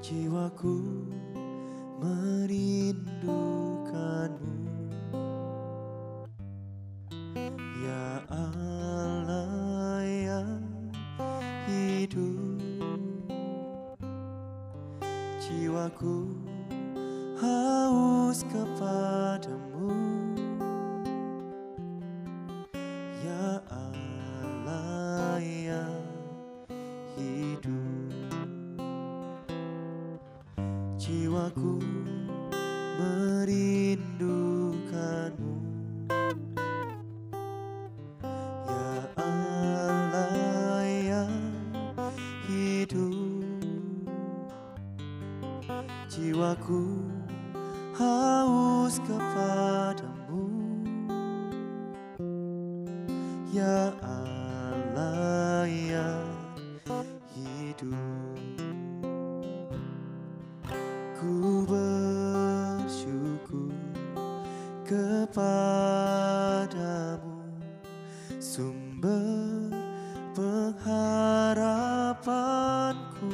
Jiwaku merindukanmu, ya Allah yang hidup. Jiwaku haus kepadamu, ya Allah yang hidup. Jiwaku merindukanmu, ya Allah yang hidup. Jiwaku haus kepadamu, ya Allah yang hidup. Ku bersyukur kepadamu, sumber pengharapanku,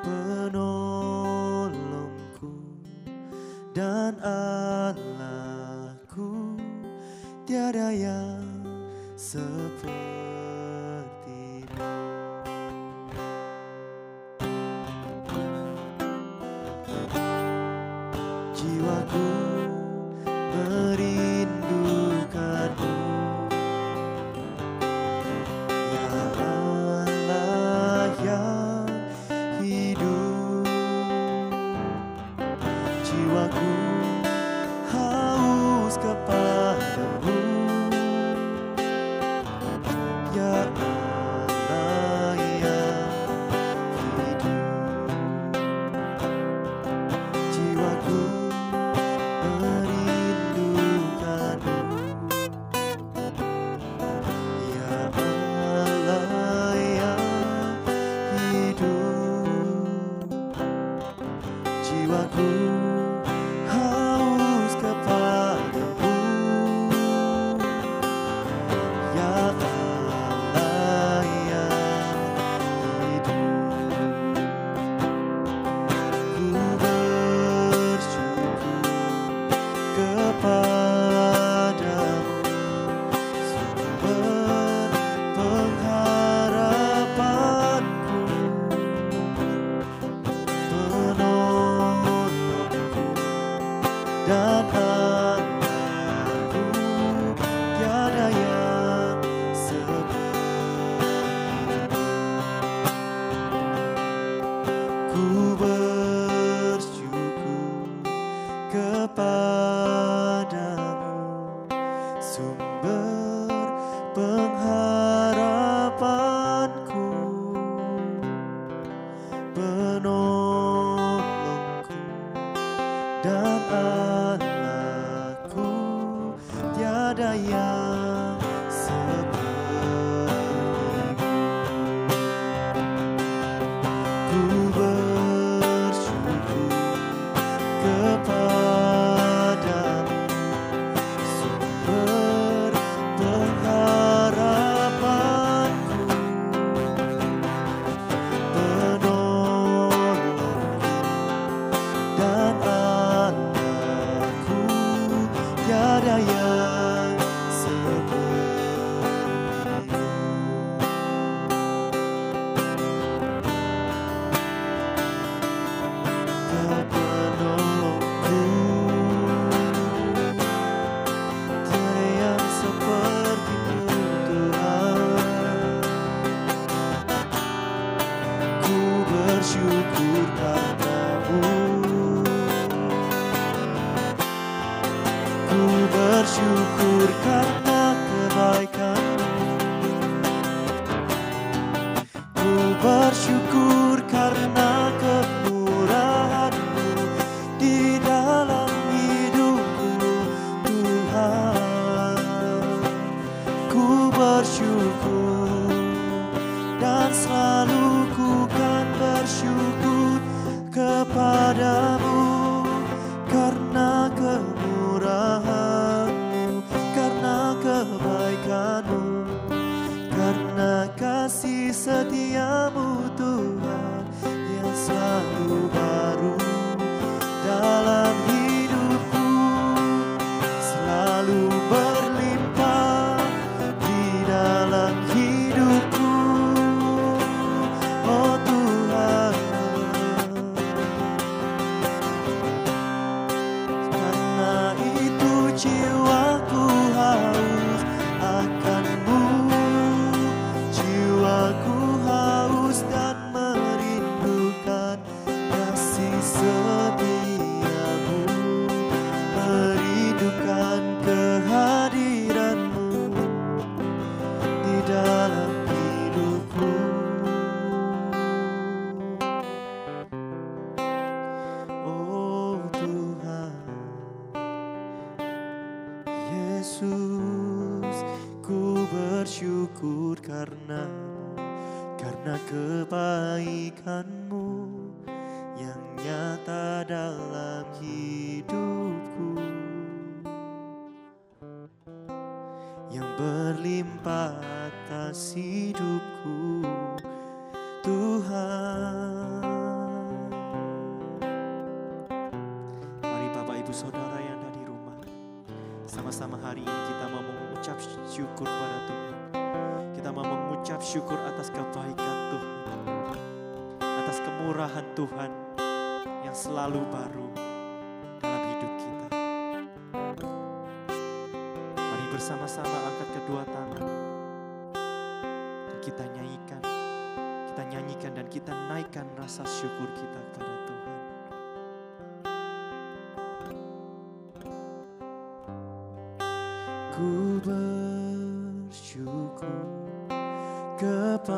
penolongku dan Allahku. Tiada yang sepertimu. Jiwaku merindukanmu, ya Allah yang hidup. Jiwaku haus kepadamu, ya Allah yang hidup. Jiwaku jiwaku haus kepadamu, ya Allah yang hidup. Ku bersyukur kepadamu, sumber pengharapanku, dan Allahku. Tiada yang sepertimu. Ku bersyukur kepadamu, sumber pengharapanku, penolongku dan Allahku. Tiada yang sepertimu. Ku bersyukur kepadamu, sumber pengharapanku, penolongku dan Allahku. Tiada yang sepertimu. Yesus, ku bersyukur karena kebaikan-Mu yang nyata dalam hidupku, yang berlimpah atas hidupku, Tuhan. Mari Bapak Ibu Saudara yang ada di rumah, sama-sama hari ini kita mau mengucap syukur pada Tuhan. Kita mau mengucap syukur atas kebaikan Tuhan, atas kemurahan Tuhan yang selalu baru dalam hidup kita. Mari bersama-sama angkat kedua tangan dan kita nyanyikan dan kita naikkan rasa syukur kita kepada Tuhan. Ku bersyukur kepadamu,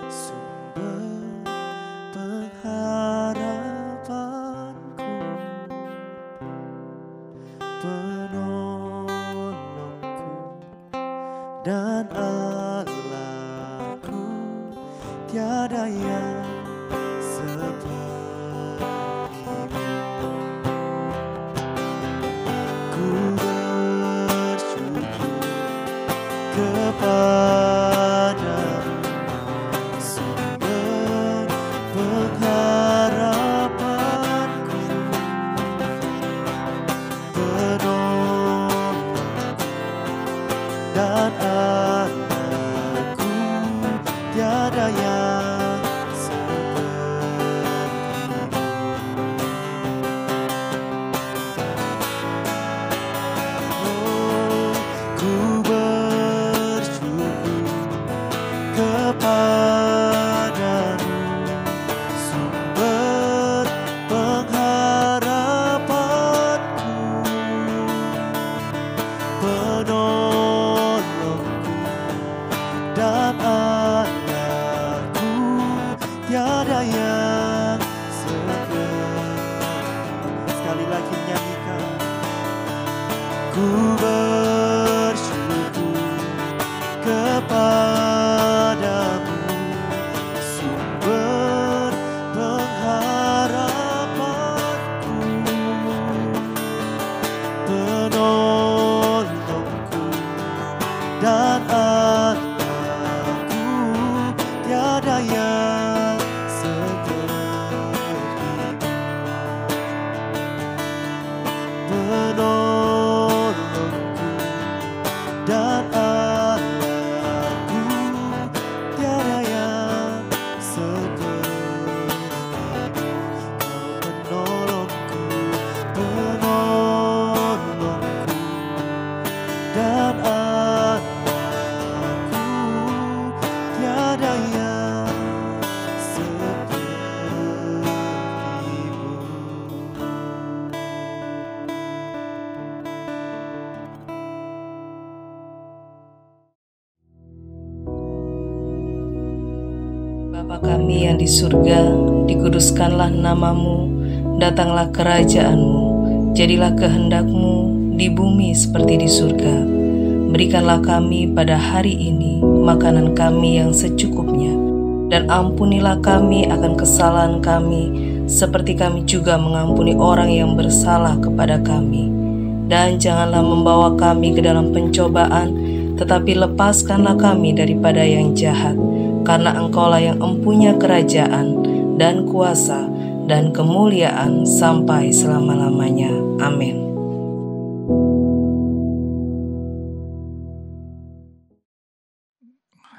sumber pengharapanku, penolongku dan Allahku, tiada yang sepertimu. Ku bersyukur kepadamu, sumber pengharapanku, penolongku dan Allahku, tiada yang sepertimu. Oh, ku bersyukur kepadamu, sumber pengharapanku, penolongku dan Allahku, tiada yang sepertimu. Sekali lagi nyanyikan. Ku bersyukur kepadamu, sumber pengharapanku, penolongku dan Allahku, tiada yang sepertimu. Penolongku dan Allahku, tiada yang sepertimu. Penolongku, penolongku dan Allahku, tiada yang sepertimu. Bapa kami yang di surga, dikuduskanlah namamu, datanglah kerajaanmu, jadilah kehendak-Mu di bumi seperti di surga. Berikanlah kami pada hari ini makanan kami yang secukupnya, dan ampunilah kami akan kesalahan kami, seperti kami juga mengampuni orang yang bersalah kepada kami. Dan janganlah membawa kami ke dalam pencobaan, tetapi lepaskanlah kami daripada yang jahat. Karena Engkaulah yang empunya kerajaan dan kuasa dan kemuliaan sampai selama-lamanya. Amin.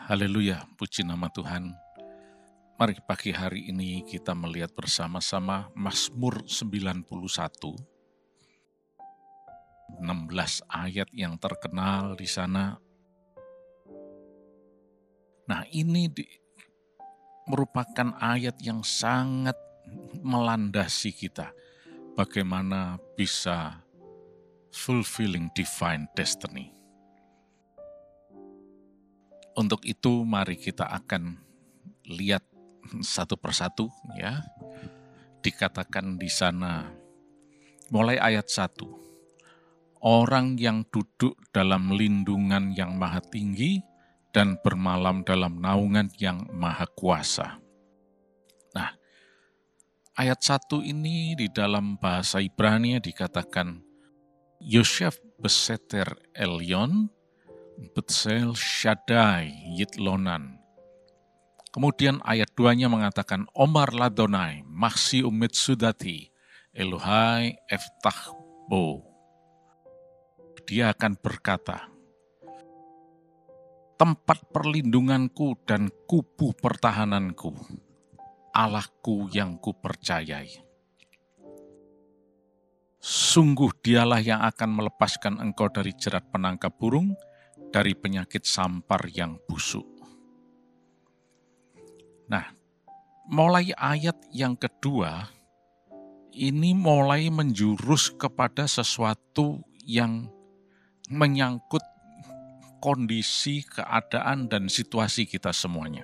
Haleluya, puji nama Tuhan. Mari pagi hari ini kita melihat bersama-sama Mazmur 91, 16 ayat yang terkenal di sana. Nah, ini merupakan ayat yang sangat melandasi kita. Bagaimana bisa fulfilling divine destiny. Untuk itu mari kita akan lihat satu persatu ya. Dikatakan di sana mulai ayat 1. orang yang duduk dalam lindungan yang maha tinggi dan bermalam dalam naungan yang maha kuasa. Nah, ayat 1 ini di dalam bahasa Ibrani dikatakan Yosef beseter Elyon, Betsel Shaddai Yitlonan. Kemudian ayat 2-nya mengatakan Omar Ladonai, Maksi Umit Sudati, Elohai Eftahbo. Dia akan berkata, tempat perlindunganku dan kubu pertahananku, Allahku yang kupercayai. Sungguh dialah yang akan melepaskan engkau dari jerat penangkap burung, dari penyakit sampar yang busuk. Nah, mulai ayat yang kedua, ini mulai menjurus kepada sesuatu yang menyangkut kondisi, keadaan, dan situasi kita semuanya.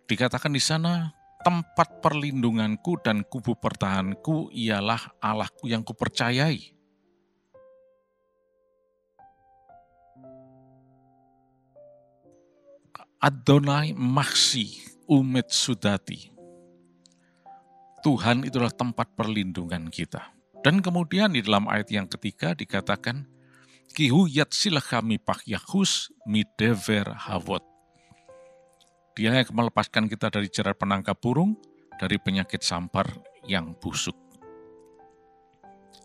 Dikatakan di sana, tempat perlindunganku dan kubu pertahananku ialah Allahku yang kupercayai. Adonai Maksi Umit Sudati. Tuhan itulah tempat perlindungan kita. Dan kemudian di dalam ayat yang ketiga dikatakan, Kihu yatsilachami pakyahus midever havot. Dia yang melepaskan kita dari jerat penangkap burung, dari penyakit sampar yang busuk.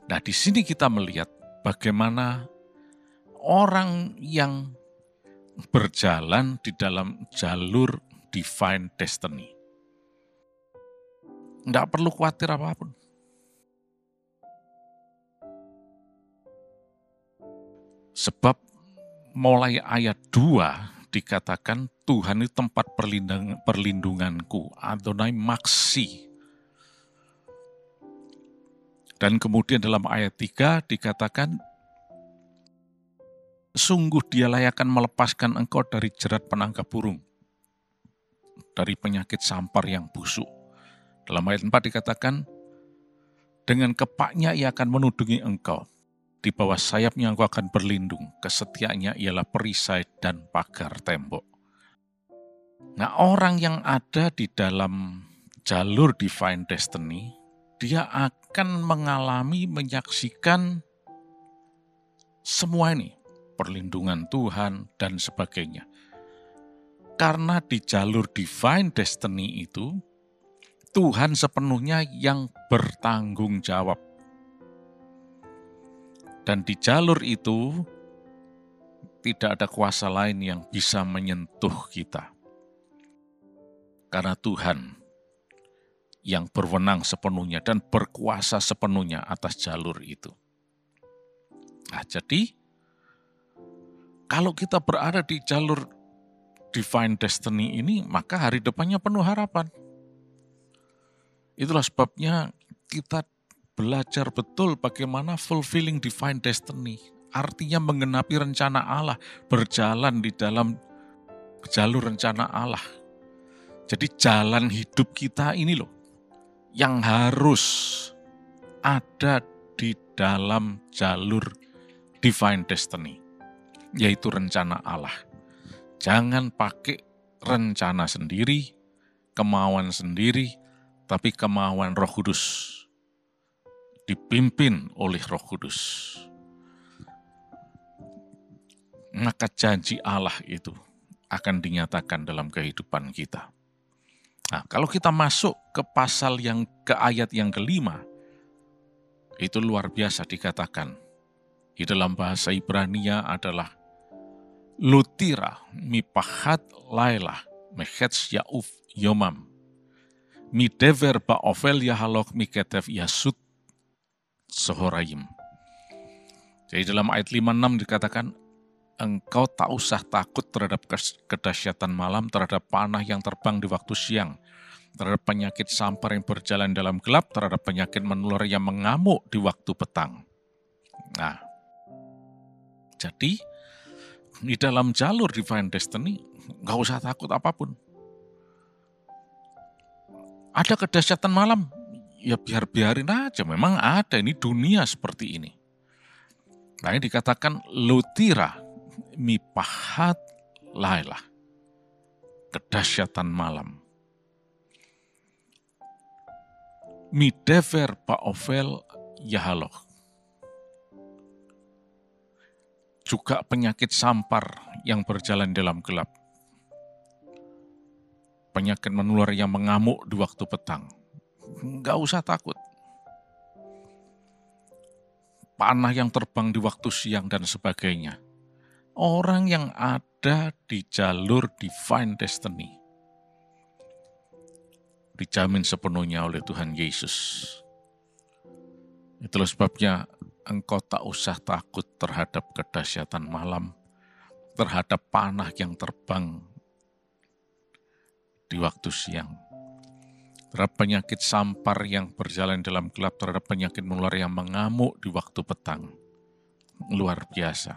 Nah, di sini kita melihat bagaimana orang yang berjalan di dalam jalur divine destiny. Tidak perlu khawatir apapun. Sebab mulai ayat 2 dikatakan Tuhan itu tempat perlindunganku, Adonai Maksi. Dan kemudian dalam ayat 3 dikatakan, sungguh dialah yang akan melepaskan engkau dari jerat penangkap burung, dari penyakit sampar yang busuk. Dalam ayat 4 dikatakan, dengan kepaknya ia akan menudungi engkau, di bawah sayapnya engkau akan berlindung, kesetiaannya ialah perisai dan pagar tembok. Nah, orang yang ada di dalam jalur divine destiny, dia akan menyaksikan semua ini, perlindungan Tuhan, dan sebagainya. Karena di jalur divine destiny itu, Tuhan sepenuhnya yang bertanggung jawab. Dan di jalur itu, tidak ada kuasa lain yang bisa menyentuh kita. Karena Tuhan yang berwenang sepenuhnya dan berkuasa sepenuhnya atas jalur itu. Nah, jadi, kalau kita berada di jalur divine destiny ini, maka hari depannya penuh harapan. Itulah sebabnya kita belajar betul bagaimana fulfilling divine destiny. Artinya menggenapi rencana Allah, berjalan di dalam jalur rencana Allah. Jadi jalan hidup kita ini loh, yang harus ada di dalam jalur divine destiny, yaitu rencana Allah. Jangan pakai rencana sendiri, kemauan sendiri, tapi kemauan Roh Kudus. Dipimpin oleh Roh Kudus. Maka janji Allah itu akan dinyatakan dalam kehidupan kita. Nah, kalau kita masuk ke ayat yang kelima, itu luar biasa dikatakan. Di dalam bahasa Ibrania adalah Lutira mipahat lailah mechetz yauf yomam midever ba'ovel yahalok miketef yasut sohorayim. Jadi dalam ayat 5-6 dikatakan, engkau tak usah takut terhadap kedahsyatan malam, terhadap panah yang terbang di waktu siang, terhadap penyakit sampar yang berjalan dalam gelap, terhadap penyakit menular yang mengamuk di waktu petang. Nah, jadi di dalam jalur divine destiny, nggak usah takut apapun. Ada kedahsyatan malam, ya biarin aja, memang ada ini dunia seperti ini. Nah, ini dikatakan lutira mipahat lailah, kedahsyatan malam. Midever ba'ovel yahaloh. Juga penyakit sampar yang berjalan dalam gelap. Penyakit menular yang mengamuk di waktu petang. Nggak usah takut. Panah yang terbang di waktu siang dan sebagainya. Orang yang ada di jalur divine destiny dijamin sepenuhnya oleh Tuhan Yesus. Itulah sebabnya engkau tak usah takut terhadap kedahsyatan malam, terhadap panah yang terbang di waktu siang, terhadap penyakit sampar yang berjalan dalam gelap, terhadap penyakit menular yang mengamuk di waktu petang. Luar biasa.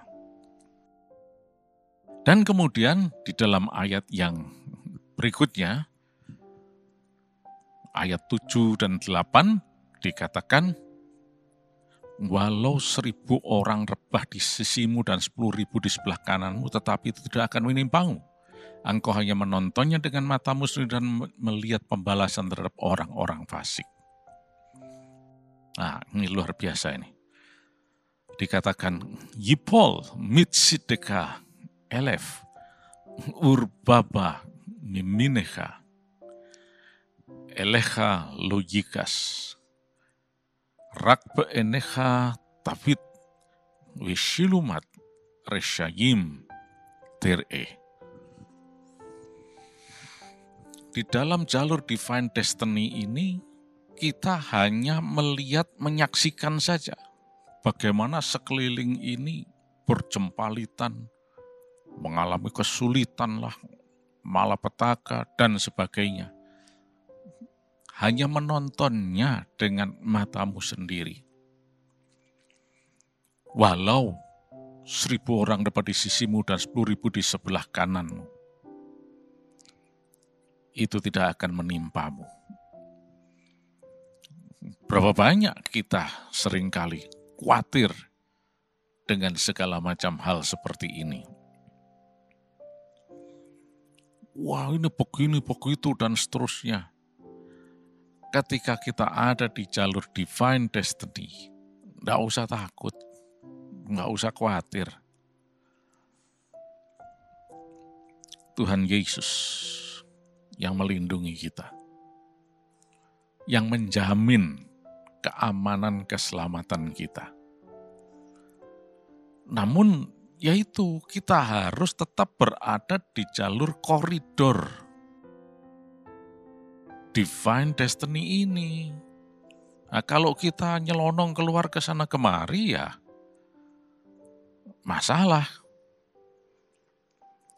Dan kemudian di dalam ayat yang berikutnya, ayat 7 dan 8 dikatakan, walau 1.000 orang rebah di sisimu dan 10.000 di sebelah kananmu, tetapi itu tidak akan menimpamu. Engkau hanya menontonnya dengan matamu sendiri dan melihat pembalasan terhadap orang-orang fasik. Nah, ini luar biasa ini. Dikatakan, Yipol mitsideka elef urbaba mimineha eleha logikas rakbe eneha tafit wishilumat reshayim tere. Di dalam jalur divine destiny ini kita hanya melihat, menyaksikan saja bagaimana sekeliling ini berjempalitan, mengalami kesulitan lah, malapetaka dan sebagainya. Hanya menontonnya dengan matamu sendiri. Walau 1.000 orang dapat di sisimu dan 10.000 di sebelah kananmu, itu tidak akan menimpamu. Berapa banyak kita seringkali khawatir dengan segala macam hal seperti ini. Wah, ini begini, begitu, dan seterusnya. Ketika kita ada di jalur divine destiny, nggak usah takut, nggak usah khawatir. Tuhan Yesus yang melindungi kita, yang menjamin keamanan keselamatan kita. Namun, yaitu kita harus tetap berada di jalur koridor divine destiny ini. Nah, kalau kita nyelonong keluar ke sana kemari, ya masalah.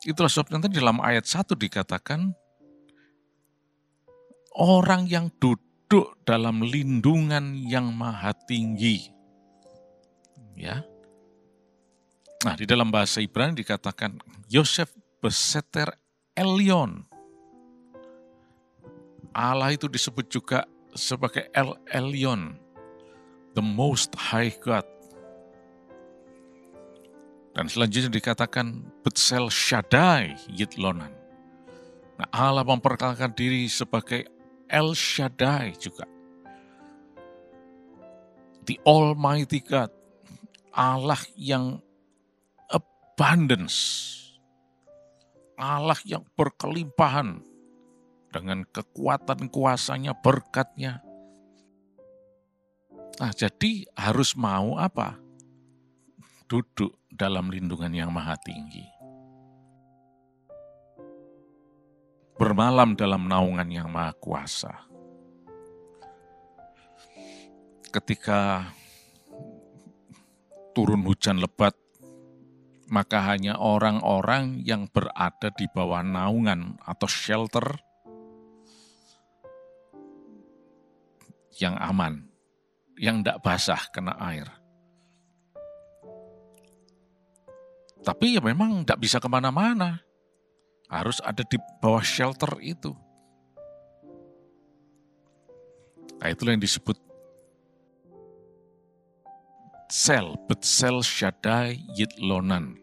Itulah sebabnya dalam ayat 1 dikatakan, orang yang duduk dalam lindungan yang maha tinggi. Ya. Nah, di dalam bahasa Ibrani dikatakan, Yosef beseter Elyon. Allah itu disebut juga sebagai El Elyon, the Most High God. Dan selanjutnya dikatakan Betsel Shaddai Yitlonan. Nah, Allah memperkenalkan diri sebagai El Shaddai juga. The Almighty God, Allah yang abundance, Allah yang berkelimpahan, dengan kekuatan kuasanya, berkatnya. Nah, jadi harus mau apa? Duduk dalam lindungan yang maha tinggi. Bermalam dalam naungan yang maha kuasa. Ketika turun hujan lebat, maka hanya orang-orang yang berada di bawah naungan atau shelter yang aman, yang tidak basah kena air. Tapi ya memang tidak bisa kemana-mana, harus ada di bawah shelter itu. Nah, itulah yang disebut Betsel Shaddai Yitlonan.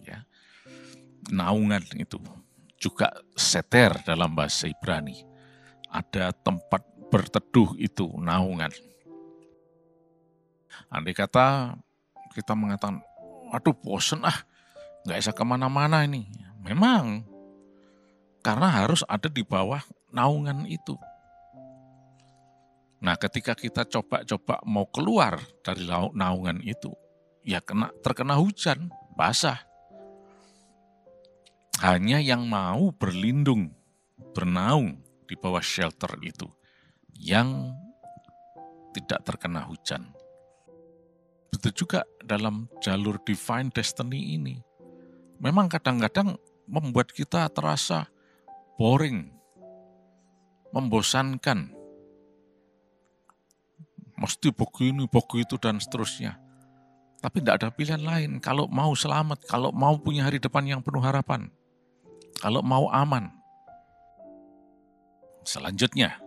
Ya. Naungan itu. Juga seter dalam bahasa Ibrani. Ada tempat berteduh itu, naungan. Andai kata kita mengatakan, aduh bosen nggak bisa kemana-mana ini. Memang, karena harus ada di bawah naungan itu. Nah, ketika kita coba-coba mau keluar dari naungan itu, ya terkena hujan, basah. Hanya yang mau berlindung, bernaung di bawah shelter itu, yang tidak terkena hujan. Begitu juga dalam jalur divine destiny ini. Memang kadang-kadang membuat kita terasa boring, membosankan. Mesti begini, begitu, dan seterusnya. Tapi tidak ada pilihan lain. Kalau mau selamat, kalau mau punya hari depan yang penuh harapan, kalau mau aman. Selanjutnya,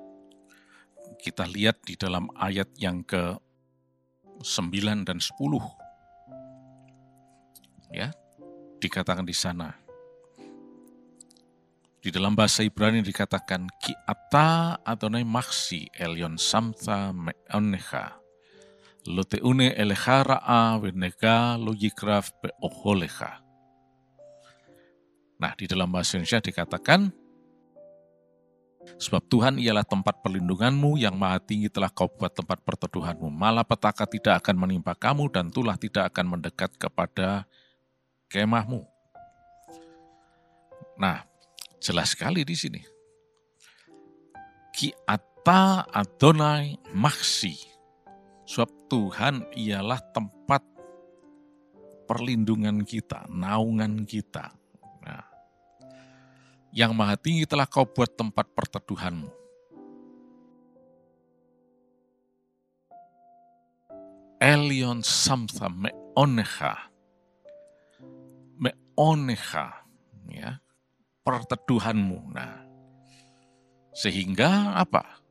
kita lihat di dalam ayat yang ke-9 dan 10. Ya, dikatakan di sana. Di dalam bahasa Ibrani dikatakan ki ata Adonai maksi elyon samta meonecha lo teune elecha ra'a venega lo yikraf beoholecha. Nah, di dalam bahasa Indonesia dikatakan, sebab Tuhan ialah tempat perlindunganmu, yang maha tinggi telah kau buat tempat perteduhanmu. Malapetaka tidak akan menimpa kamu, dan tulah tidak akan mendekat kepada kemahmu. Nah, jelas sekali di sini. Ki ata Adonai maksi. Sebab Tuhan ialah tempat perlindungan kita, naungan kita. Nah, yang maha tinggi telah kau buat tempat perteduhanmu. Elyon samsa meonecha. Meonecha, ya, perteduhanmu. Nah, sehingga apa?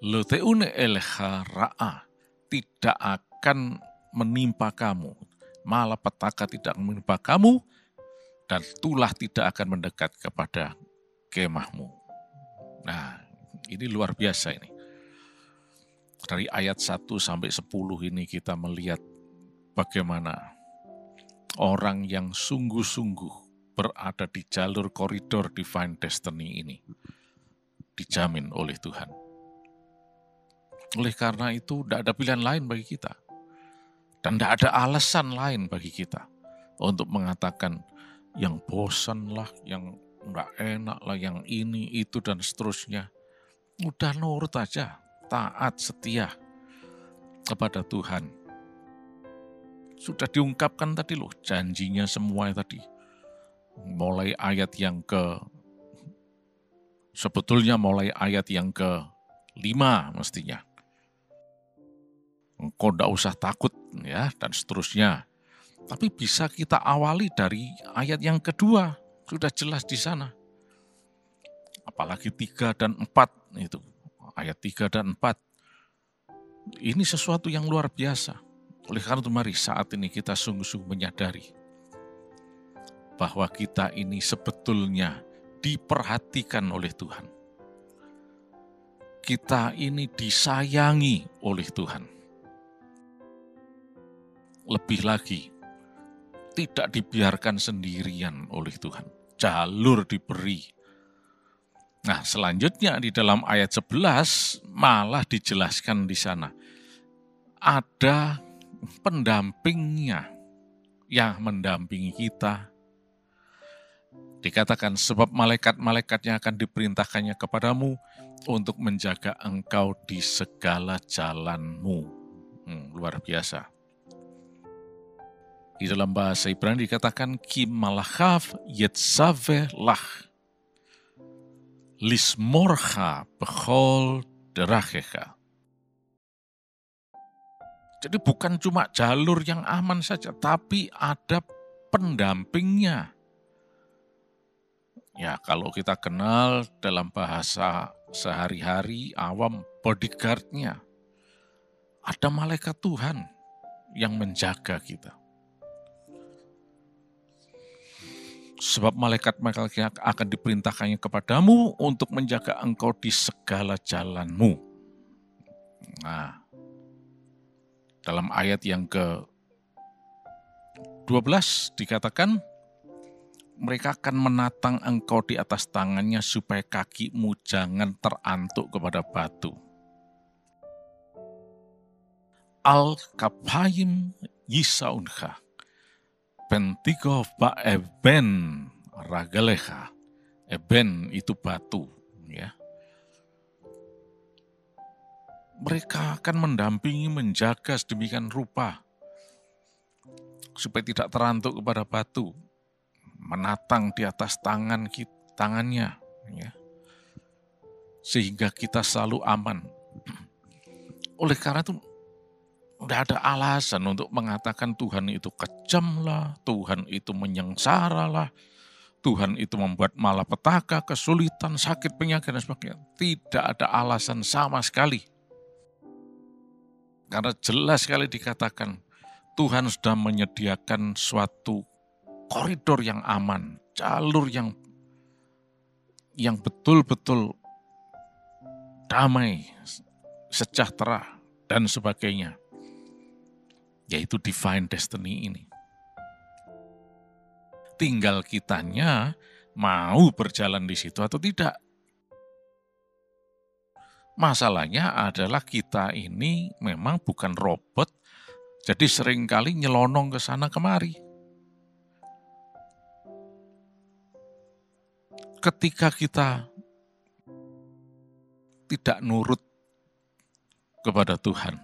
Lo teune elecha ra'a, tidak akan menimpa kamu. Malapetaka tidak menimpa kamu, dan tulah tidak akan mendekat kepada kemahmu. Nah, ini luar biasa ini. Dari ayat 1 sampai 10 ini kita melihat bagaimana orang yang sungguh-sungguh berada di jalur koridor divine destiny ini dijamin oleh Tuhan. Oleh karena itu, tidak ada pilihan lain bagi kita. Dan tidak ada alasan lain bagi kita untuk mengatakan yang bosan lah, yang nggak enak lah, yang ini, itu, dan seterusnya. Udah nurut aja, taat, setia kepada Tuhan. Sudah diungkapkan tadi loh, janjinya semua tadi. Mulai ayat yang sebetulnya mulai ayat yang ke-5 mestinya. Engkau tidak usah takut, ya, dan seterusnya. Tapi bisa kita awali dari ayat yang kedua, sudah jelas di sana. Apalagi 3 dan 4 itu, ayat 3 dan 4. Ini sesuatu yang luar biasa. Oleh karena itu mari saat ini kita sungguh-sungguh menyadari bahwa kita ini sebetulnya diperhatikan oleh Tuhan. Kita ini disayangi oleh Tuhan. Lebih lagi, tidak dibiarkan sendirian oleh Tuhan. Jalur diberi. Nah, selanjutnya di dalam ayat 11 malah dijelaskan di sana. Ada pendampingnya yang mendampingi kita. Dikatakan sebab malaikat-malaikatnya akan diperintahkannya kepadamu untuk menjaga engkau di segala jalanmu. Luar biasa. Di dalam bahasa Ibrani dikatakan ki malachav yetzaveh lach lismorcha bechol derachecha. Jadi bukan cuma jalur yang aman saja, tapi ada pendampingnya. Ya, kalau kita kenal dalam bahasa sehari-hari awam bodyguard-nya. Ada malaikat Tuhan yang menjaga kita. Sebab malaikat-malaikat akan diperintahkannya kepadamu untuk menjaga engkau di segala jalanmu. Nah, dalam ayat yang ke-12 dikatakan, mereka akan menatang engkau di atas tangannya supaya kakimu jangan terantuk kepada batu. Al-Kapayim Yisaunha, Bentigo Ba'eben Ragaleha. Eben itu batu, ya. Mereka akan mendampingi, menjaga sedemikian rupa supaya tidak terantuk kepada batu, menatang di atas tangannya, ya, sehingga kita selalu aman. Oleh karena itu, tidak ada alasan untuk mengatakan Tuhan itu kejam lah, Tuhan itu menyengsara lah, Tuhan itu membuat malapetaka, kesulitan, sakit, penyakit, dan sebagainya. Tidak ada alasan sama sekali. Karena jelas sekali dikatakan, Tuhan sudah menyediakan suatu koridor yang aman, jalur yang betul-betul damai, sejahtera, dan sebagainya. Yaitu divine destiny ini. Tinggal kitanya mau berjalan di situ atau tidak. Masalahnya adalah kita ini memang bukan robot, jadi seringkali nyelonong ke sana kemari. Ketika kita tidak nurut kepada Tuhan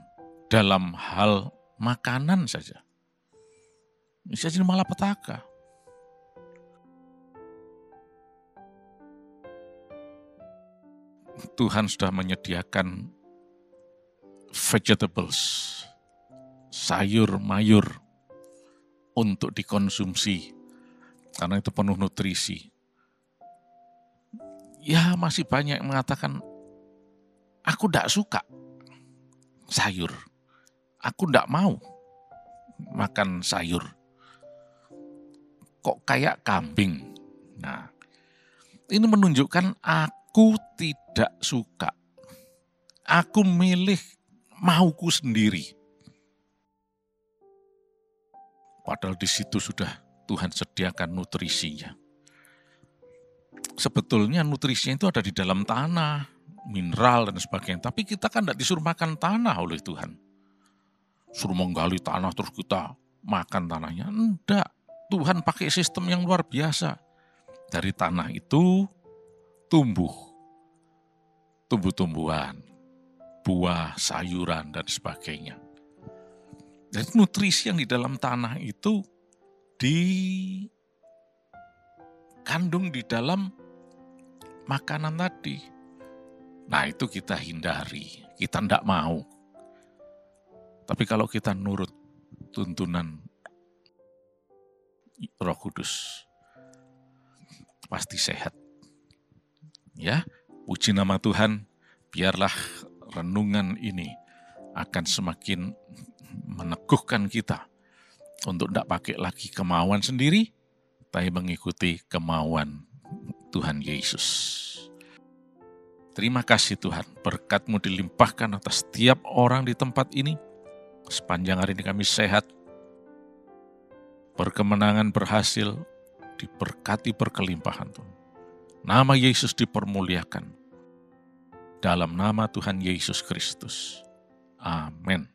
dalam hal makanan saja, bisa jadi malapetaka. Tuhan sudah menyediakan vegetables, sayur mayur untuk dikonsumsi karena itu penuh nutrisi. Ya, masih banyak yang mengatakan, aku tidak suka sayur. Aku tidak mau makan sayur. Kok kayak kambing? Nah, ini menunjukkan aku tidak suka. Aku milih mauku sendiri. Padahal di situ sudah Tuhan sediakan nutrisinya. Sebetulnya nutrisinya itu ada di dalam tanah, mineral dan sebagainya. Tapi kita kan tidak disuruh makan tanah oleh Tuhan. Suruh menggali tanah terus kita makan tanahnya. Enggak, Tuhan pakai sistem yang luar biasa. Dari tanah itu tumbuh-tumbuhan, buah, sayuran, dan sebagainya. Jadi nutrisi yang di dalam tanah itu dikandung di dalam makanan tadi. Nah, itu kita hindari, kita tidak mau. Tapi kalau kita nurut tuntunan Roh Kudus, pasti sehat. Ya, puji nama Tuhan, biarlah renungan ini akan semakin meneguhkan kita untuk tidak pakai lagi kemauan sendiri, tapi mengikuti kemauan Tuhan Yesus. Terima kasih Tuhan, berkat-Mu dilimpahkan atas setiap orang di tempat ini. Sepanjang hari ini kami sehat, berkemenangan, berhasil, diberkati berkelimpahan Tuhan. Nama Yesus dipermuliakan. Dalam nama Tuhan Yesus Kristus. Amin.